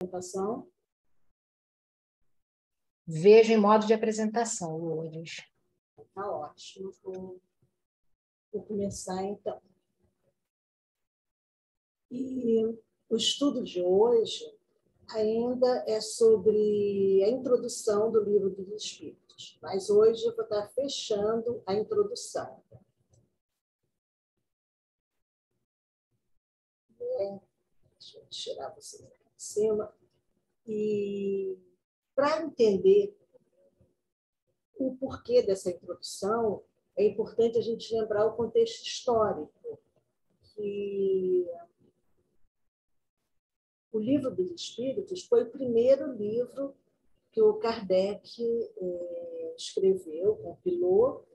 apresentação. Vejo em modo de apresentação, Lourdes. Tá ótimo. Vou começar, então. E o estudo de hoje ainda é sobre a introdução do Livro dos Espíritos, mas hoje eu vou estar fechando a introdução. Deixa eu tirar vocês aqui de cima. E para entender o porquê dessa introdução, é importante a gente lembrar o contexto histórico, que o Livro dos Espíritos foi o primeiro livro que o Kardec escreveu, compilou,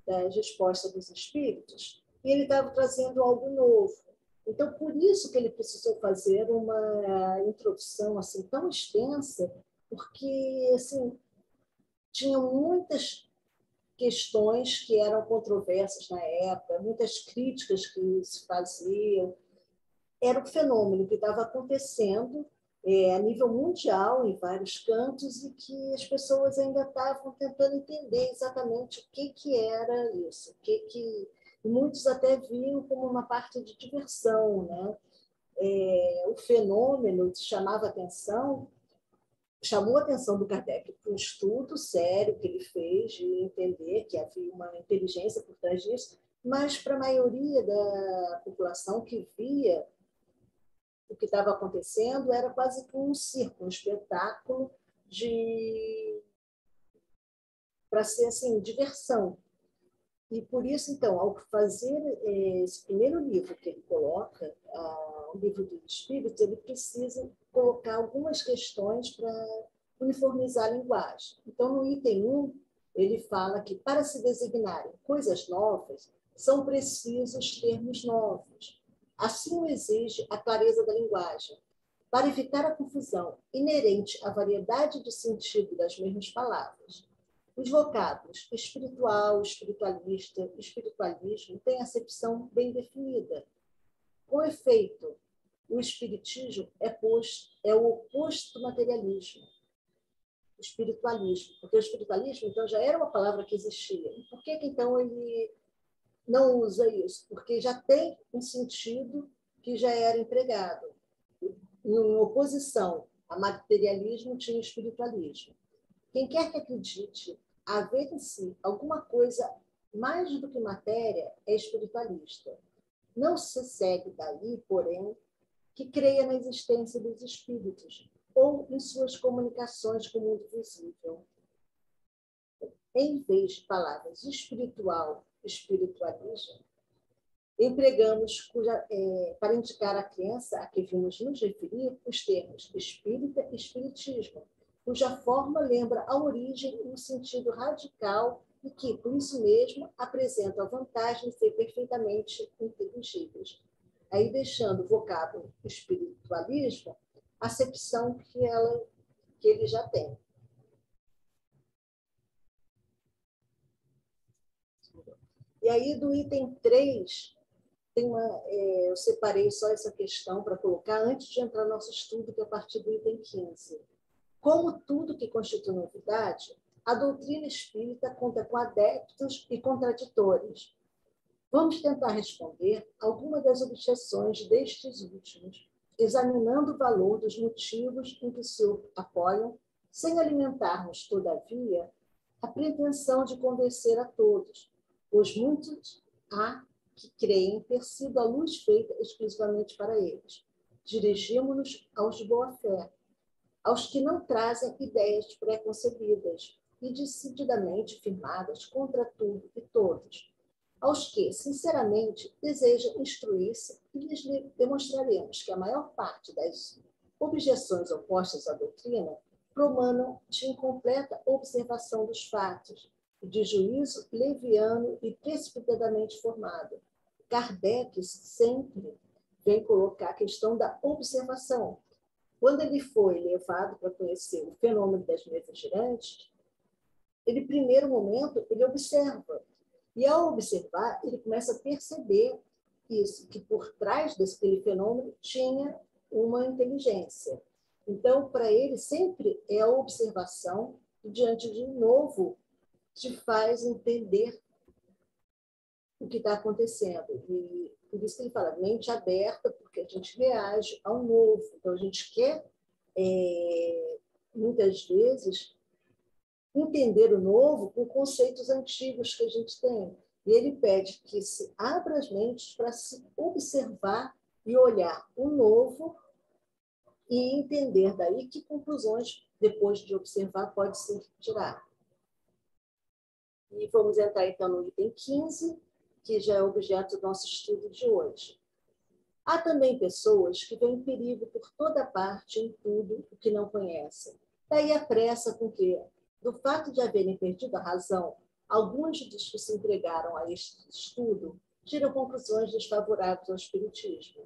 das respostas dos espíritos, e ele estava trazendo algo novo. Então, por isso que ele precisou fazer uma introdução assim tão extensa, porque assim, tinham muitas questões que eram controversas na época, muitas críticas que se faziam. Era um fenômeno que estava acontecendo a nível mundial, em vários cantos, e que as pessoas ainda estavam tentando entender exatamente o que era isso. Muitos até viam como uma parte de diversão, né? O fenômeno chamou a atenção do Kardec para um estudo sério que ele fez de entender que havia uma inteligência por trás disso, mas para a maioria da população que via o que estava acontecendo era quase como um circo, um espetáculo para ser assim, diversão. E por isso, então, ao fazer esse primeiro livro que ele coloca, o Livro dos Espíritos, ele precisa colocar algumas questões para uniformizar a linguagem. Então, no item 1, ele fala que para se designarem coisas novas, são precisos termos novos. Assim o exige a clareza da linguagem. Para evitar a confusão inerente à variedade de sentido das mesmas palavras, os vocábulos espiritual, espiritualista, espiritualismo têm acepção bem definida. Com efeito, o espiritismo é o oposto do materialismo, o espiritualismo, porque o espiritualismo então já era uma palavra que existia. E por que então ele não usa isso? Porque já tem um sentido que já era empregado. Em oposição a materialismo, tinha o espiritualismo. Quem quer que acredite haver em si alguma coisa mais do que matéria é espiritualista. Não se segue daí, porém, que creia na existência dos espíritos ou em suas comunicações com o mundo visível. Em vez de palavras espiritual, espiritualismo, empregamos para indicar a crença a que vimos nos referir os termos espírita e espiritismo, cuja forma lembra a origem e o sentido radical e que, por isso mesmo, apresenta a vantagem de ser perfeitamente inteligíveis. Aí, deixando o vocábulo espiritualismo, a acepção que ele já tem. E aí, do item 3, eu separei só essa questão para colocar antes de entrar no nosso estudo, que é a partir do item 15. Como tudo que constitui novidade, a doutrina espírita conta com adeptos e contraditores. Vamos tentar responder algumas das objeções destes últimos, examinando o valor dos motivos em que se apoiam, sem alimentarmos, todavia, a pretensão de convencer a todos, pois muitos há que creem ter sido a luz feita exclusivamente para eles. Dirigimos-nos aos de boa fé, aos que não trazem ideias preconcebidas e decididamente firmadas contra tudo e todos, aos que, sinceramente, desejam instruir-se e lhes demonstraremos que a maior parte das objeções opostas à doutrina promanam de incompleta observação dos fatos e de juízo leviano e precipitadamente formado. Kardec sempre vem colocar a questão da observação. Quando ele foi levado para conhecer o fenômeno das mesas girantes, ele, primeiro momento, ele observa. E, ao observar, ele começa a perceber isso, que por trás desse fenômeno tinha uma inteligência. Então, para ele, sempre é a observação que, diante de um novo, te faz entender o que está acontecendo. E por isso que ele fala, mente aberta, porque a gente reage ao novo. Então, a gente quer, muitas vezes, entender o novo com conceitos antigos que a gente tem. E ele pede que se abra as mentes para se observar e olhar o novo e entender daí que conclusões, depois de observar, pode ser tirar. E vamos entrar, então, no item 15, que já é objeto do nosso estudo de hoje. Há também pessoas que veem perigo por toda parte em tudo o que não conhecem. Daí a pressa com que, do fato de haverem perdido a razão, alguns dos que se entregaram a este estudo tiram conclusões desfavoráveis ao espiritismo.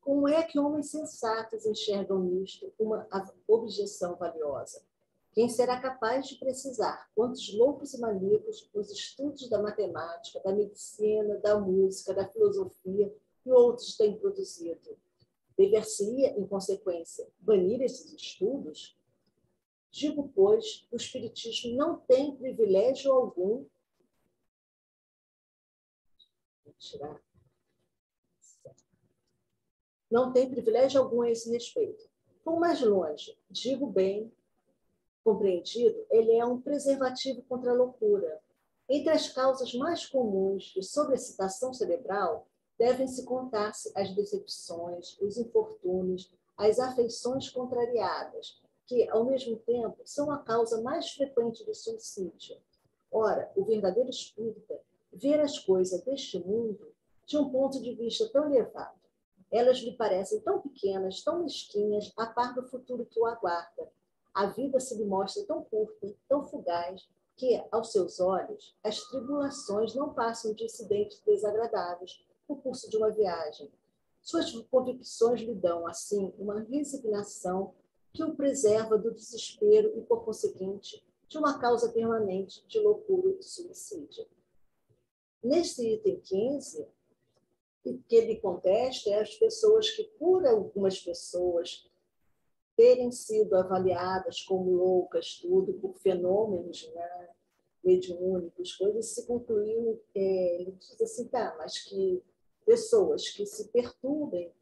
Como é que homens sensatos enxergam nisto uma objeção valiosa? Quem será capaz de precisar quantos loucos e maníacos os estudos da matemática, da medicina, da música, da filosofia e outros têm produzido? Dever-se-ia, em consequência, banir esses estudos? Digo, pois, que o espiritismo não tem privilégio algum. Vou tirar. Não tem privilégio algum a esse respeito. Por mais longe, digo bem compreendido, ele é um preservativo contra a loucura. Entre as causas mais comuns de sobreexcitação cerebral, devem-se contar-se as decepções, os infortúnios, as afeições contrariadas, que, ao mesmo tempo, são a causa mais frequente do suicídio. Ora, o verdadeiro espírita vê as coisas deste mundo de um ponto de vista tão elevado. Elas lhe parecem tão pequenas, tão mesquinhas, a par do futuro que o aguarda. A vida se lhe mostra tão curta, tão fugaz, que, aos seus olhos, as tribulações não passam de incidentes desagradáveis no curso de uma viagem. Suas convicções lhe dão, assim, uma resignação que o preserva do desespero e, por conseguinte, de uma causa permanente de loucura e suicídio. Neste item 15, o que ele contesta é as pessoas que, por algumas pessoas, terem sido avaliadas como loucas, tudo, por fenômenos, né, mediúnicos, coisas, se concluiu, ele diz assim, tá, mas que pessoas que se perturbem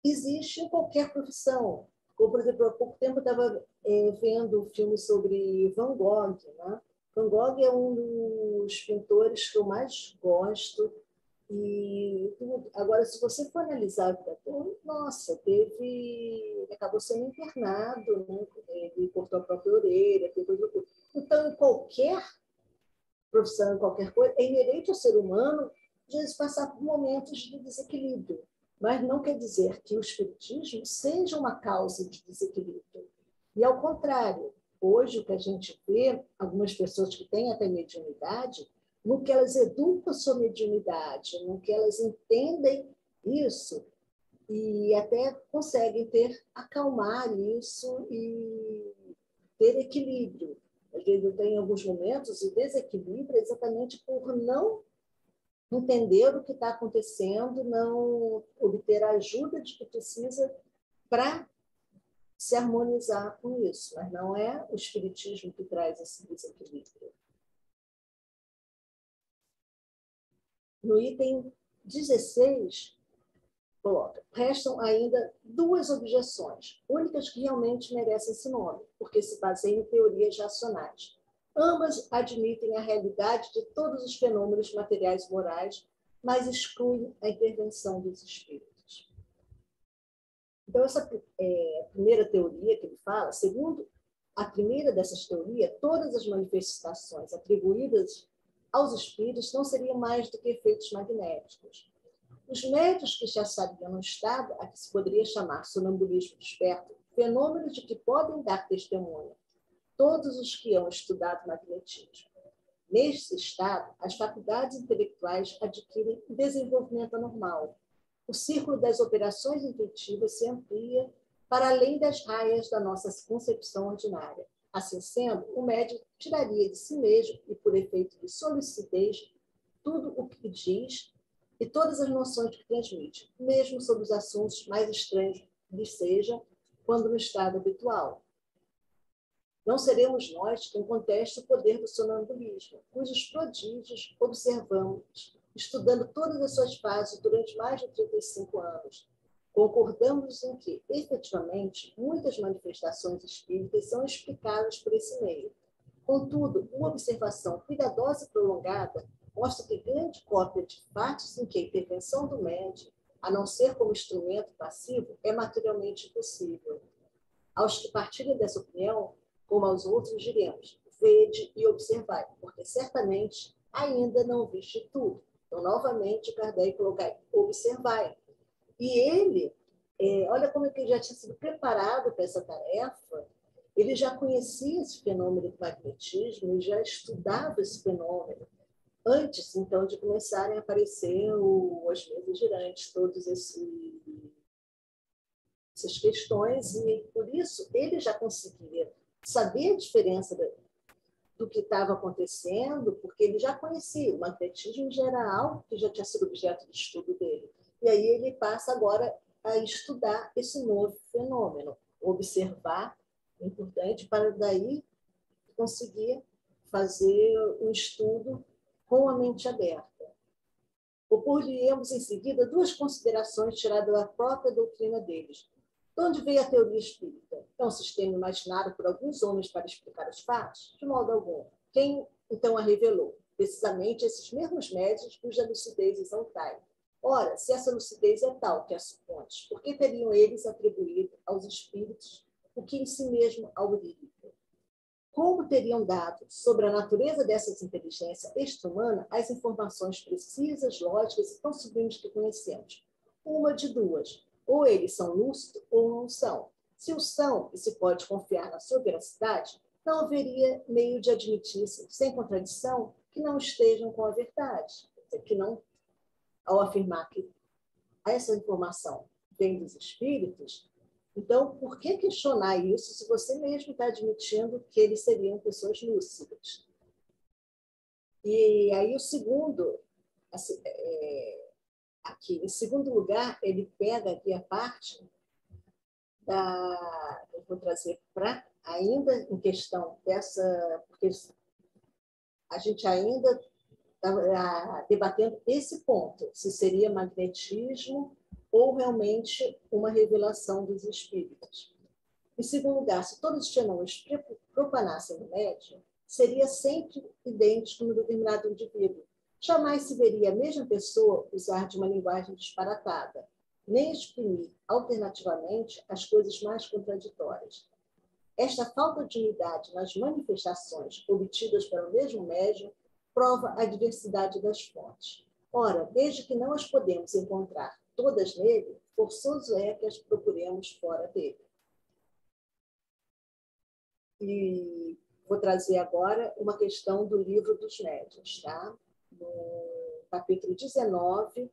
existe em qualquer profissão. Como, por exemplo, há pouco tempo eu estava vendo um filme sobre Van Gogh, né? Van Gogh é um dos pintores que eu mais gosto. E agora, se você for analisar a vida toda, nossa, ele acabou sendo internado, né? Ele cortou a própria orelha, coisa. Então, em qualquer profissão, em qualquer coisa, é inerente ao ser humano, às vezes, passar por momentos de desequilíbrio. Mas não quer dizer que o espiritismo seja uma causa de desequilíbrio. E, ao contrário, hoje o que a gente vê, algumas pessoas que têm até mediunidade, no que elas educam a sua mediunidade, no que elas entendem isso, e até conseguem acalmar isso e ter equilíbrio. Às vezes, em alguns momentos, o desequilíbrio é exatamente por não entender o que está acontecendo, não obter a ajuda de que precisa para se harmonizar com isso. Mas não é o espiritismo que traz esse desequilíbrio. No item 16, coloca, restam ainda duas objeções, únicas que realmente merecem esse nome, porque se baseiam em teorias racionais. Ambas admitem a realidade de todos os fenômenos materiais morais, mas excluem a intervenção dos espíritos. Então, essa primeira teoria que ele fala, segundo a primeira dessas teorias, todas as manifestações atribuídas aos espíritos não seriam mais do que efeitos magnéticos. Os médios que já sabiam no estado a que se poderia chamar sonambulismo desperto, fenômenos de que podem dar testemunho todos os que hão estudado magnetismo. Neste estado, as faculdades intelectuais adquirem desenvolvimento anormal. O círculo das operações intuitivas se amplia para além das raias da nossa concepção ordinária. Assim sendo, o médium tiraria de si mesmo, e por efeito de sua lucidez, tudo o que diz e todas as noções que transmite, mesmo sobre os assuntos mais estranhos lhe sejam, quando no estado habitual. Não seremos nós quem conteste o poder do sonambulismo, cujos prodígios observamos, estudando todas as suas fases durante mais de 35 anos. Concordamos em que, efetivamente, muitas manifestações espíritas são explicadas por esse meio. Contudo, uma observação cuidadosa e prolongada mostra que grande cópia de fatos em que a intervenção do médium, a não ser como instrumento passivo, é materialmente impossível. Aos que partilham dessa opinião, como aos outros, diremos: vede e observai, porque certamente ainda não viste tudo. Então, novamente, Kardec coloca: observai. E ele, olha como é que ele já tinha sido preparado para essa tarefa, ele já conhecia esse fenômeno do magnetismo, e já estudava esse fenômeno, antes, então, de começarem a aparecer as mesas girantes, todas essas questões, e por isso ele já conseguia saber a diferença do que estava acontecendo, porque ele já conhecia, o magnetismo já era algo que já tinha sido objeto de estudo dele. E aí ele passa agora a estudar esse novo fenômeno, observar, importante, para daí conseguir fazer um estudo com a mente aberta. Opor-lhe-emos em seguida duas considerações tiradas da própria doutrina deles. De onde veio a teoria espírita? É um sistema imaginado por alguns homens para explicar os fatos? De modo algum. Quem, então, a revelou? Precisamente esses mesmos médiuns cuja lucidez exaltai. Ora, se essa lucidez é tal que a supontes, por que teriam eles atribuído aos espíritos o que em si mesmo aurífico? Como teriam dado sobre a natureza dessas inteligências extra-humana as informações precisas, lógicas e tão sublimes que conhecemos? Uma de duas: ou eles são lúcidos ou não são. Se o são e se pode confiar na sua veracidade, não haveria meio de admitir-se, sem contradição, que não estejam com a verdade. Que não, ao afirmar que essa informação vem dos espíritos, então, por que questionar isso se você mesmo está admitindo que eles seriam pessoas lúcidas? E aí o segundo, assim, aqui, em segundo lugar, ele pega aqui a parte eu vou trazer para, ainda em questão dessa, porque a gente ainda está debatendo esse ponto, se seria magnetismo ou realmente uma revelação dos espíritos. Em segundo lugar, se todos os fenômenos propanassem no médium, seria sempre idêntico no determinado indivíduo. Jamais se veria a mesma pessoa usar de uma linguagem disparatada, nem exprimir alternativamente as coisas mais contraditórias. Esta falta de unidade nas manifestações obtidas pelo mesmo médium prova a diversidade das fontes. Ora, desde que não as podemos encontrar todas nele, forçoso é que as procuremos fora dele. E vou trazer agora uma questão do livro dos médiuns, tá? No capítulo 19,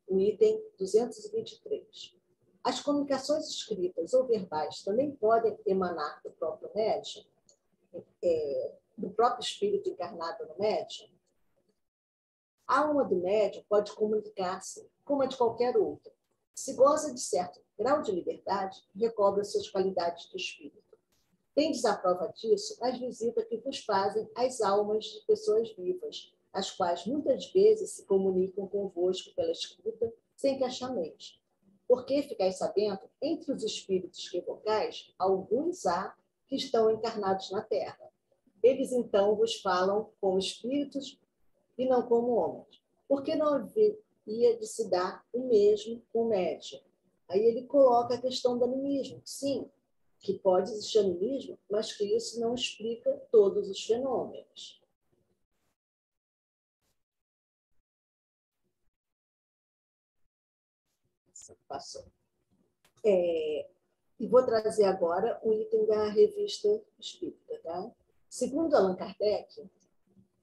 o item 223. As comunicações escritas ou verbais também podem emanar do próprio médium, do próprio espírito encarnado no médium. A alma do médium pode comunicar-se como a de qualquer outra. Se goza de certo grau de liberdade, recobra suas qualidades de espírito. Tendes a prova disso as visitas que vos fazem as almas de pessoas vivas, as quais muitas vezes se comunicam convosco pela escuta, sem que a chameis. Porque, ficais sabendo, entre os espíritos que evocais, alguns há que estão encarnados na terra. Eles, então, vos falam como espíritos e não como homens. Porque não haveria de se dar o mesmo com o médium? Aí ele coloca a questão do animismo. Sim, que pode existir animismo, mas que isso não explica todos os fenômenos. Passou. E vou trazer agora o item da revista Espírita. Tá? Segundo Allan Kardec,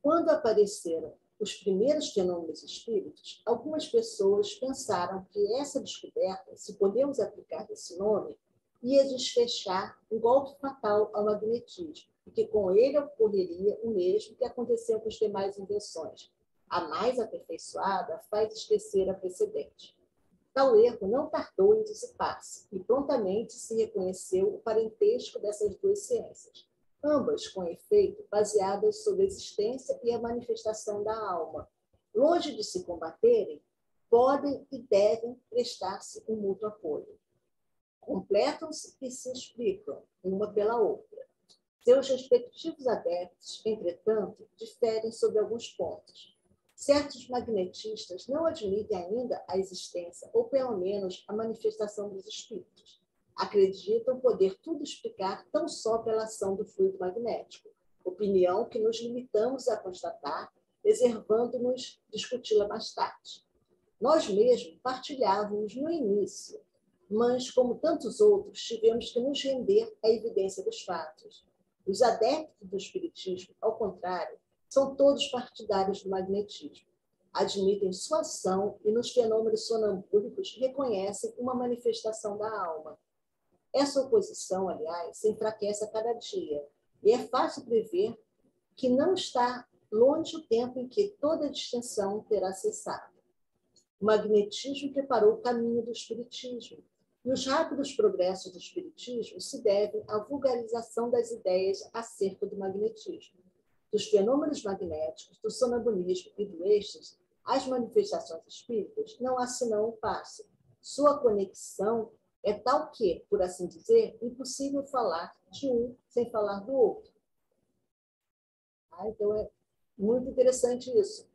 quando apareceram os primeiros fenômenos espíritos, algumas pessoas pensaram que essa descoberta, se podemos aplicar esse nome, ia desfechar um golpe fatal ao magnetismo, e que com ele ocorreria o mesmo que aconteceu com as demais invenções. A mais aperfeiçoada faz esquecer a precedente. Tal erro não tardou em dissipar-se, e prontamente se reconheceu o parentesco dessas duas ciências, ambas, com efeito, baseadas sobre a existência e a manifestação da alma. Longe de se combaterem, podem e devem prestar-se um mútuo apoio. Completam-se e se explicam, uma pela outra. Seus respectivos adeptos, entretanto, diferem sobre alguns pontos. Certos magnetistas não admitem ainda a existência, ou pelo menos a manifestação dos espíritos. Acreditam poder tudo explicar tão só pela ação do fluido magnético, opinião que nos limitamos a constatar, reservando-nos discuti-la mais tarde. Nós mesmos partilhávamos no início, mas, como tantos outros, tivemos que nos render à evidência dos fatos. Os adeptos do espiritismo, ao contrário, são todos partidários do magnetismo. Admitem sua ação e, nos fenômenos sonambúlicos, reconhecem uma manifestação da alma. Essa oposição, aliás, se enfraquece a cada dia, e é fácil prever que não está longe o tempo em que toda distinção terá cessado. O magnetismo preparou o caminho do espiritismo, e os rápidos progressos do espiritismo se devem à vulgarização das ideias acerca do magnetismo. Dos fenômenos magnéticos, do sonambulismo e do êxtase, as manifestações espíritas não há senão um passo. Sua conexão é tal que, por assim dizer, impossível falar de um sem falar do outro. Então, é muito interessante isso.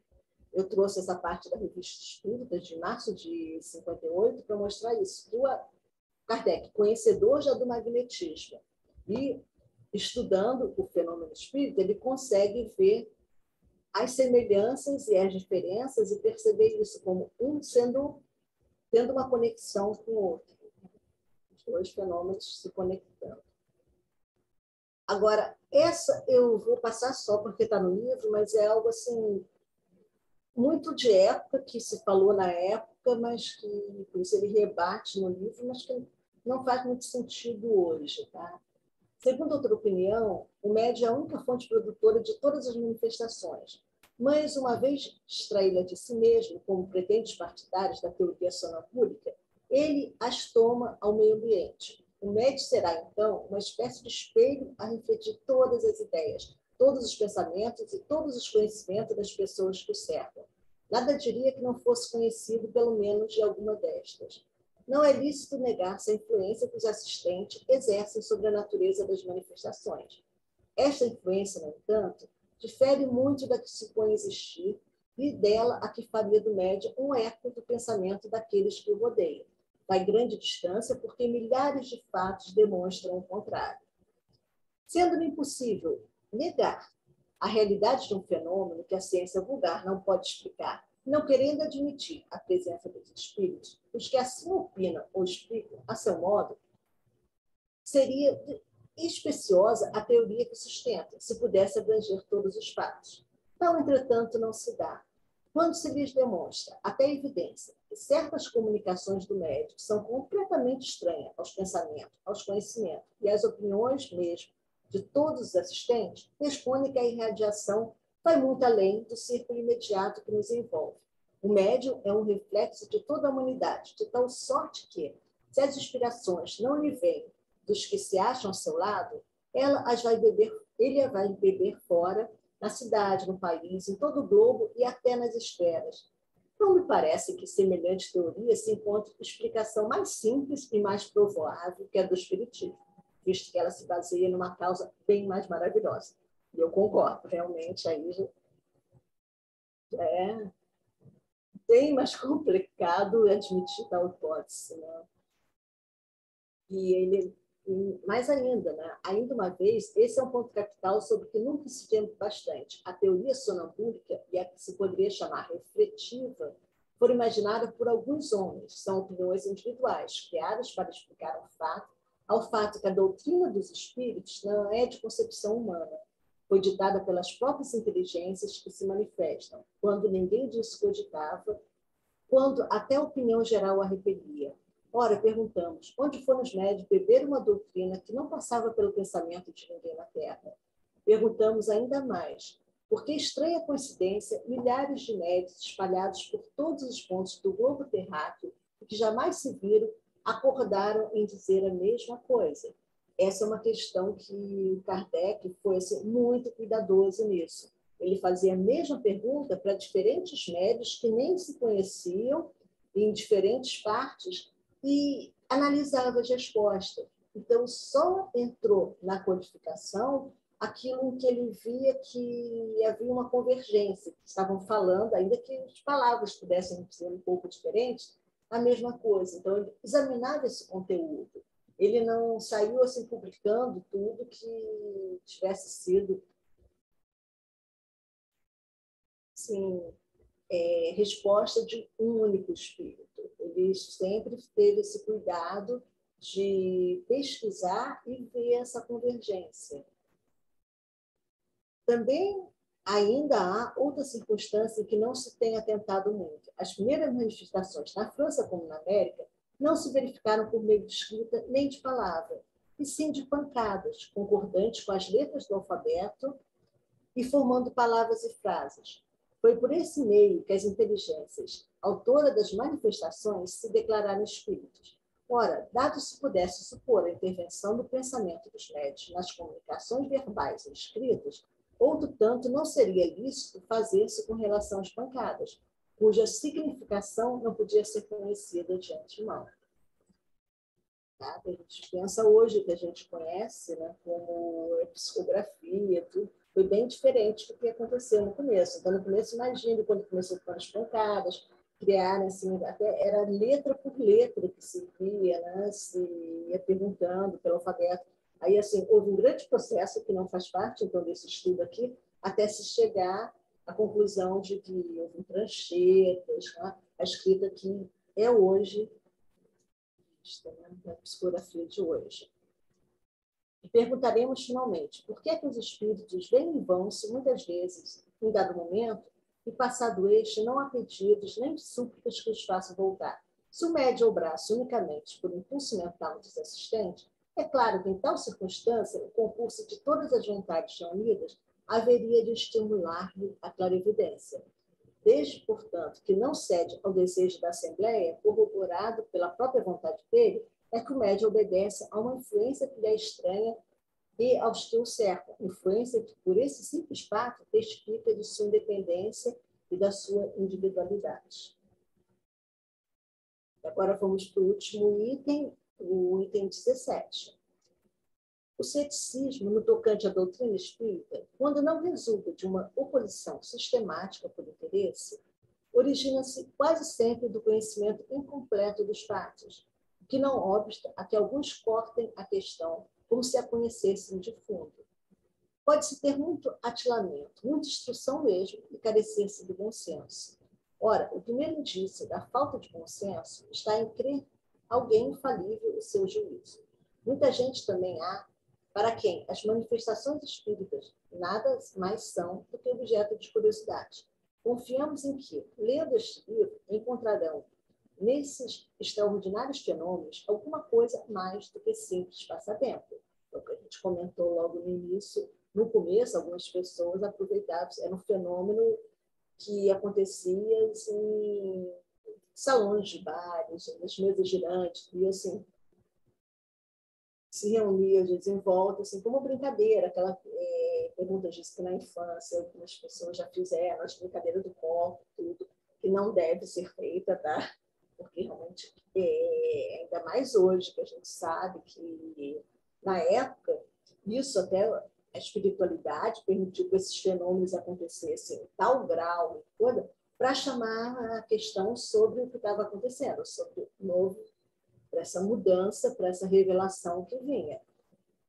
Eu trouxe essa parte da Revista Espírita, de março de 58, para mostrar isso. Kardec, conhecedor já do magnetismo, e estudando o fenômeno espírita, ele consegue ver as semelhanças e as diferenças e perceber isso como um tendo uma conexão com o outro. Os dois fenômenos se conectando. Agora, essa eu vou passar só porque está no livro, mas é algo assim muito de época, que se falou na época, mas que por isso ele rebate no livro, mas que não faz muito sentido hoje. Tá? Segundo outra opinião, o médium é a única fonte produtora de todas as manifestações, mas, uma vez extraída de si mesmo, como pretendem os partidários da teoria sonambúlica, ele as toma ao meio ambiente. O médium será, então, uma espécie de espelho a refletir todas as ideias, todos os pensamentos e todos os conhecimentos das pessoas que o cercam. Nada diria que não fosse conhecido, pelo menos, de alguma destas. Não é lícito negar-se a influência que os assistentes exercem sobre a natureza das manifestações. Esta influência, no entanto, difere muito da que se supõe existir e dela a que faria do médium um eco do pensamento daqueles que o rodeiam. Vai grande distância porque milhares de fatos demonstram o contrário. Sendo impossível negar a realidade de um fenômeno que a ciência vulgar não pode explicar, não querendo admitir a presença dos espíritos, os que assim opinam ou explicam a seu modo, seria especiosa a teoria que sustenta, se pudesse abranger todos os fatos. Tal, entretanto, não se dá. Quando se lhes demonstra, até evidência, que certas comunicações do médium são completamente estranhas aos pensamentos, aos conhecimentos e às opiniões mesmo de todos os assistentes, responde que a irradiação vai muito além do círculo imediato que nos envolve. O médium é um reflexo de toda a humanidade, de tal sorte que, se as inspirações não lhe vêm dos que se acham ao seu lado, ele as vai beber fora, na cidade, no país, em todo o globo e até nas esferas. Não me parece que semelhante teoria se encontre explicação mais simples e mais provável que a do espiritismo, visto que ela se baseia numa causa bem mais maravilhosa. E eu concordo, realmente, aí é bem mais complicado admitir tal hipótese. Né? E ele, mais ainda, né? Ainda uma vez, esse é um ponto capital sobre o que nunca se tem bastante. A teoria sonambúlica, e a que se poderia chamar refletiva, foram imaginadas por alguns homens, são opiniões individuais, criadas para explicar ao fato que a doutrina dos espíritos não é de concepção humana, foi ditada pelas próprias inteligências que se manifestam, quando ninguém disso cogitava, quando até a opinião geral a repelia. Ora, perguntamos, onde foram os médios beber uma doutrina que não passava pelo pensamento de ninguém na Terra? Perguntamos ainda mais, por que estranha coincidência, milhares de médios espalhados por todos os pontos do globo terráqueo, que que jamais se viram, acordaram em dizer a mesma coisa. Essa é uma questão que o Kardec foi assim, muito cuidadoso nisso. Ele fazia a mesma pergunta para diferentes médios que nem se conheciam, em diferentes partes, e analisava as respostas. Então, só entrou na codificação aquilo em que ele via que havia uma convergência, que estavam falando, ainda que as palavras pudessem ser um pouco diferentes, a mesma coisa. Então, ele examinava esse conteúdo. Ele não saiu assim publicando tudo que tivesse sido assim, resposta de um único espírito. Ele sempre teve esse cuidado de pesquisar e ver essa convergência. Também ainda há outra circunstância que não se tem atentado muito. As primeiras manifestações, na França como na América, não se verificaram por meio de escrita nem de palavra, e sim de pancadas, concordantes com as letras do alfabeto e formando palavras e frases. Foi por esse meio que as inteligências, autoras das manifestações, se declararam espíritos. Ora, dado se pudesse supor a intervenção do pensamento dos médios nas comunicações verbais e escritas, outro tanto não seria lícito fazer-se com relação às pancadas, cuja significação não podia ser conhecida de antemão. Tá? A gente pensa hoje que a gente conhece, né, como psicografia, tudo, foi bem diferente do que aconteceu no começo. Então, no começo, imagine quando começou com as pancadas, criaram, assim, até era letra por letra que se via, né, se ia perguntando pelo alfabeto. Aí, assim, houve um grande processo que não faz parte, então, desse estudo aqui, até se chegar à conclusão de que houve pranchetas, né, a escrita que é hoje, na psicografia de hoje. E perguntaremos finalmente, por que é que os espíritos vêm e vão-se muitas vezes, em dado momento, e passado este não há pedidos nem súplicas que os façam voltar? Se o médium obrasse unicamente por impulso mental dos assistentes, é claro que em tal circunstância o concurso de todas as vontades reunidas haveria de estimular-lhe a clarividência. Desde, portanto, que não cede ao desejo da Assembleia, corroborado pela própria vontade dele, é que o médium obedece a uma influência que lhe é estranha e aos que o cercam, influência que, por esse simples fato, testifica de sua independência e da sua individualidade. Agora vamos para o último item, o item 17. O ceticismo, no tocante à doutrina espírita, quando não resulta de uma oposição sistemática por interesse, origina-se quase sempre do conhecimento incompleto dos fatos, o que não obsta a que alguns cortem a questão como se a conhecessem de fundo. Pode-se ter muito atilamento, muita instrução mesmo, e carecer-se do bom senso. Ora, o primeiro indício da falta de bom senso está em crer alguém infalível o seu juízo. Muita gente também há para quem as manifestações espíritas nada mais são do que objeto de curiosidade. Confiamos em que, lendo este livro, encontrarão nesses extraordinários fenômenos alguma coisa mais do que simples passatempo. É o que a gente comentou logo no início. No começo, algumas pessoas aproveitavam, era um fenômeno que acontecia em salões de bares, nas mesas girantes, e assim, se reunia, às vezes, em volta, assim, como brincadeira, aquela pergunta disso que na infância algumas pessoas já fizeram, as brincadeiras do copo, tudo, que não deve ser feita, tá? Porque realmente, ainda mais hoje, que a gente sabe que, na época, isso até a espiritualidade permitiu que esses fenômenos acontecessem em tal grau, para chamar a questão sobre o que estava acontecendo, sobre o novo, para essa mudança, para essa revelação que vinha.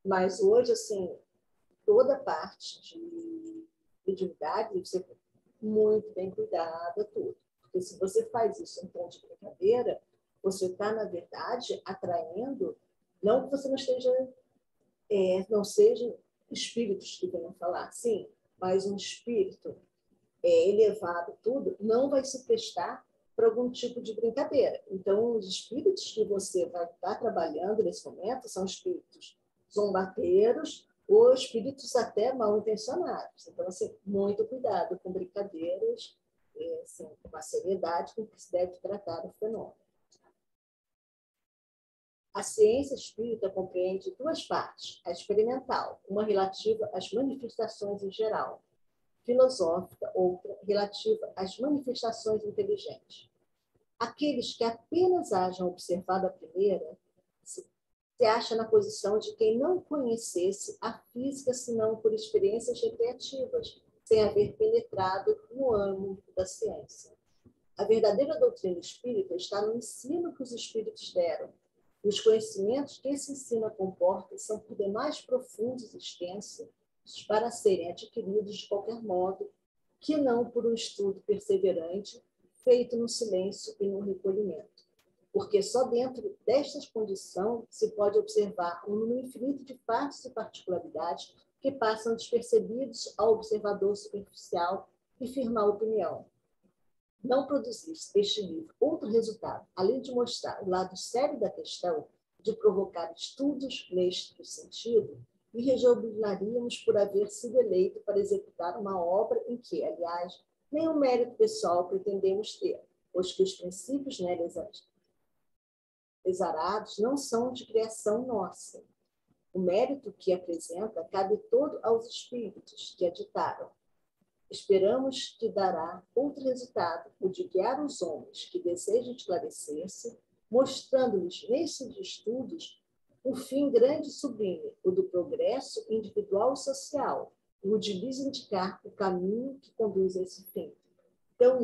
Mas hoje, assim, toda parte de mediunidade deve ser muito bem cuidada, tudo. Porque se você faz isso em tom de brincadeira, você está, na verdade, atraindo, não que você não esteja, não sejam espíritos que venham falar, sim, mas um espírito elevado, tudo, não vai se prestar para algum tipo de brincadeira. Então, os espíritos que você vai estar trabalhando nesse momento são espíritos zombateiros ou espíritos até mal intencionados. Então, assim, muito cuidado com brincadeiras, assim, com a seriedade com que se deve tratar o fenômeno. A ciência espírita compreende duas partes: a experimental, uma relativa às manifestações em geral, filosófica, outra relativa às manifestações inteligentes. Aqueles que apenas hajam observado a primeira se acha na posição de quem não conhecesse a física senão por experiências recreativas, sem haver penetrado no âmbito da ciência. A verdadeira doutrina espírita está no ensino que os espíritos deram. E os conhecimentos que esse ensino comporta são por demais profundos e extensos para serem adquiridos de qualquer modo, que não por um estudo perseverante, feito no silêncio e no recolhimento. Porque só dentro destas condições se pode observar um número infinito de fatos e particularidades que passam despercebidos ao observador superficial e firmar opinião. Não produzisse este livro outro resultado, além de mostrar o lado sério da questão, de provocar estudos neste sentido, e rejubilaríamos por haver sido eleito para executar uma obra em que, aliás, nenhum mérito pessoal pretendemos ter, pois que os princípios neles exarados não são de criação nossa. O mérito que apresenta cabe todo aos espíritos que a ditaram. Esperamos que dará outro resultado, o de guiar os homens que desejam esclarecer-se, mostrando-lhes nesses estudos um fim grande e sublime, o do progresso individual e social, e o de lhes indicar o caminho que conduz a esse fim. Então,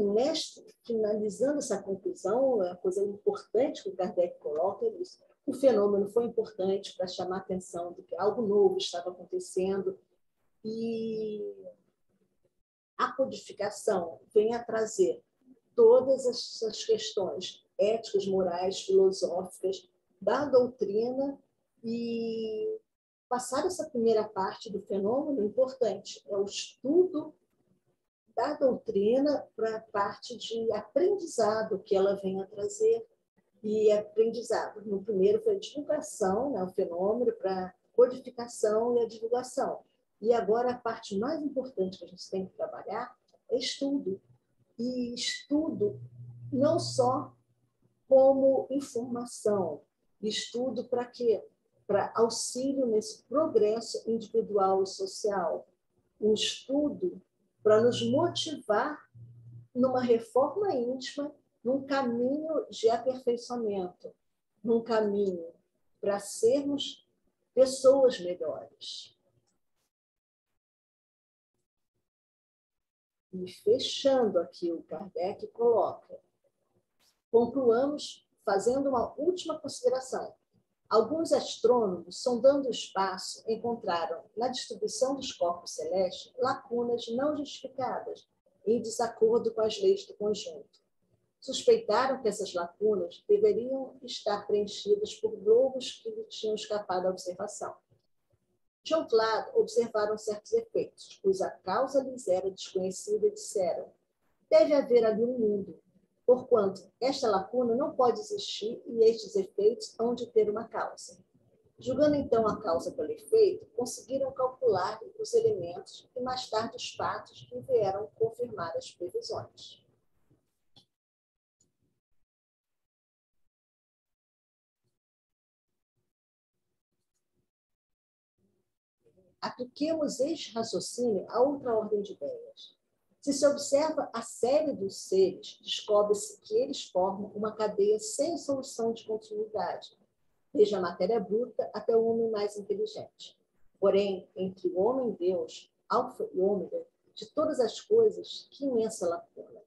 finalizando essa conclusão, a coisa importante que o Kardec coloca é isso. O fenômeno foi importante para chamar a atenção de que algo novo estava acontecendo e a codificação vem a trazer todas essas questões éticas, morais, filosóficas da doutrina e passar essa primeira parte do fenômeno importante é o estudo da doutrina para a parte de aprendizado que ela vem a trazer. E aprendizado, no primeiro foi a divulgação, né, o fenômeno, para a codificação e a divulgação. E agora a parte mais importante que a gente tem que trabalhar é estudo. E estudo não só como informação, estudo para quê? Para auxílio nesse progresso individual e social. Um estudo para nos motivar numa reforma íntima, num caminho de aperfeiçoamento, num caminho para sermos pessoas melhores. E fechando aqui o Kardec coloca, concluamos fazendo uma última consideração. Alguns astrônomos, sondando o espaço, encontraram na distribuição dos corpos celestes lacunas não justificadas, em desacordo com as leis do conjunto. Suspeitaram que essas lacunas deveriam estar preenchidas por globos que lhe tinham escapado à observação. De outro lado, observaram certos efeitos, cuja causa lhes era desconhecida e disseram: deve haver ali um mundo, porquanto esta lacuna não pode existir e estes efeitos hão de ter uma causa. Julgando então a causa pelo efeito, conseguiram calcular os elementos e mais tarde os fatos que vieram confirmar as previsões. Apliquemos este raciocínio a outra ordem de ideias. Se se observa a série dos seres, descobre-se que eles formam uma cadeia sem solução de continuidade, desde a matéria bruta até o homem mais inteligente. Porém, entre o homem e Deus, alfa e ômega, de todas as coisas, que imensa lacuna.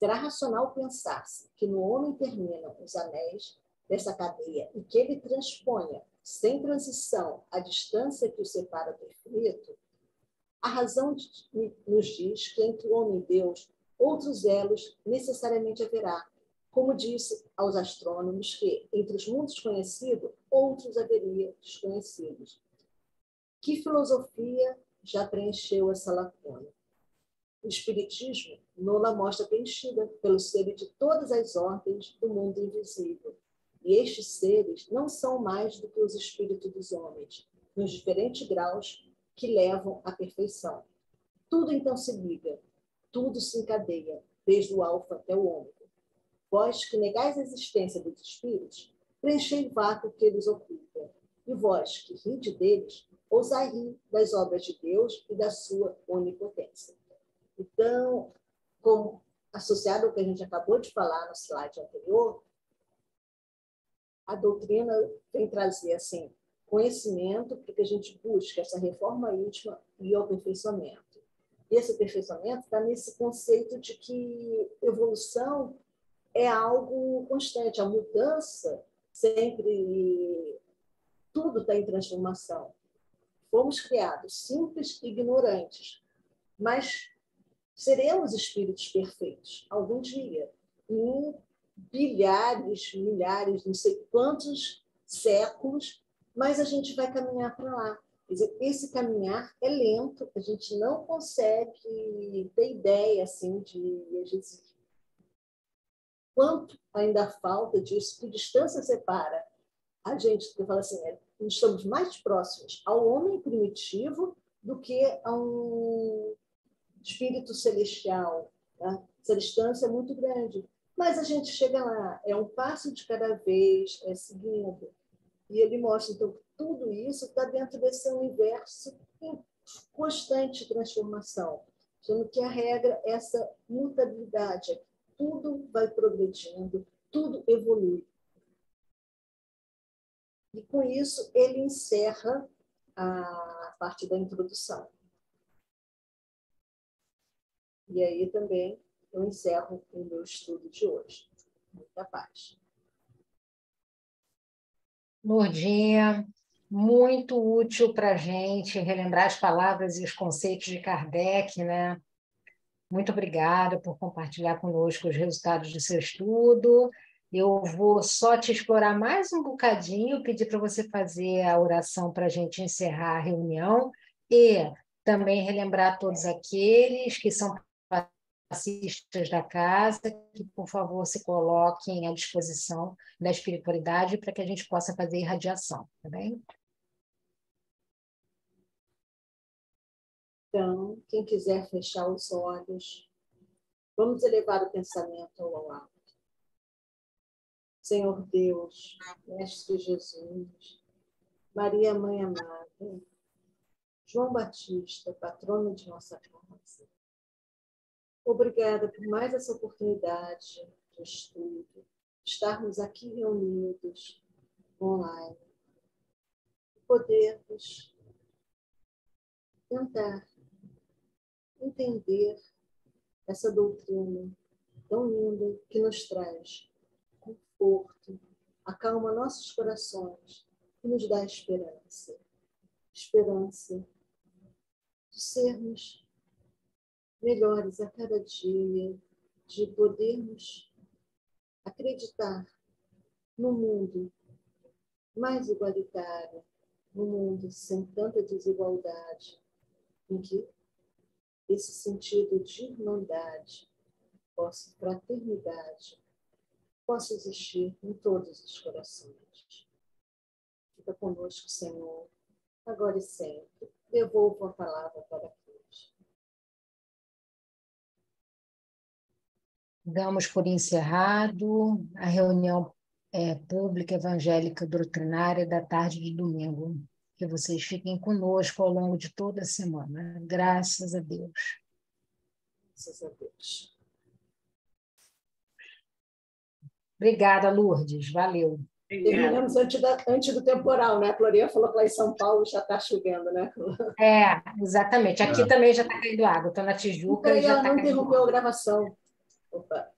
Será racional pensar-se que no homem terminam os anéis dessa cadeia e que ele transponha, sem transição, a distância que o separa do infinito? A razão nos diz que entre o homem e Deus outros elos necessariamente haverá, como disse aos astrônomos que entre os mundos conhecidos outros haveria desconhecidos. Que filosofia já preencheu essa lacuna? O Espiritismo não-la mostra preenchida pelos seres de todas as ordens do mundo invisível. E estes seres não são mais do que os espíritos dos homens, nos diferentes graus que levam à perfeição. Tudo então se liga, tudo se encadeia, desde o alfa até o ômega. Vós que negais a existência dos espíritos, preenchei o vácuo que eles ocupam. E vós, que ride deles, ousai rir das obras de Deus e da sua onipotência. Então, como associado ao que a gente acabou de falar no slide anterior, a doutrina vem trazer assim, conhecimento para que a gente busque essa reforma íntima e o aperfeiçoamento. Esse aperfeiçoamento está nesse conceito de que evolução é algo constante, a mudança sempre, tudo está em transformação. Fomos criados simples e ignorantes, mas seremos espíritos perfeitos algum dia, em bilhares, milhares, não sei quantos séculos, mas a gente vai caminhar para lá. Quer dizer, esse caminhar é lento, a gente não consegue ter ideia assim, de quanto ainda falta disso, que distância separa a gente, que fala assim, estamos mais próximos ao homem primitivo do que a um espírito celestial. Tá? Essa distância é muito grande. Mas a gente chega lá, é um passo de cada vez, é seguindo. E ele mostra, então, que tudo isso está dentro desse universo em constante transformação, sendo que a regra é essa mutabilidade. Tudo vai progredindo, tudo evolui. E, com isso, ele encerra a parte da introdução. E aí também eu encerro o meu estudo de hoje. Muita paz. Lourdinha, muito útil para a gente relembrar as palavras e os conceitos de Kardec, né? Muito obrigada por compartilhar conosco os resultados do seu estudo. Eu vou só te explorar mais um bocadinho, pedir para você fazer a oração para a gente encerrar a reunião e também relembrar todos aqueles que são passistas da casa, que, por favor, se coloquem à disposição da espiritualidade para que a gente possa fazer irradiação, tá bem? Então, quem quiser fechar os olhos, vamos elevar o pensamento ao alto. Senhor Deus, Mestre Jesus, Maria, Mãe amada, João Batista, patrono de nossa casa. Obrigada por mais essa oportunidade de estudo, estarmos aqui reunidos online, podermos tentar entender essa doutrina tão linda que nos traz conforto, acalma nossos corações e nos dá esperança. Esperança de sermos melhores a cada dia, de podermos acreditar num mundo mais igualitário, num mundo sem tanta desigualdade, em que esse sentido de irmandade, fraternidade, possa existir em todos os corações. Fica conosco, Senhor, agora e sempre. Devolvo a palavra para Deus. Damos por encerrado a reunião pública evangélica doutrinária da tarde de domingo. Que vocês fiquem conosco ao longo de toda a semana. Graças a Deus. Graças a Deus. Obrigada, Lourdes. Valeu. Terminamos antes do temporal, né? A Florinha falou que lá em São Paulo já está chovendo, né? Exatamente. Aqui também já está caindo água. Estou na Tijuca Então, e já ela está não caindo interrompeu água. a gravação. Opa.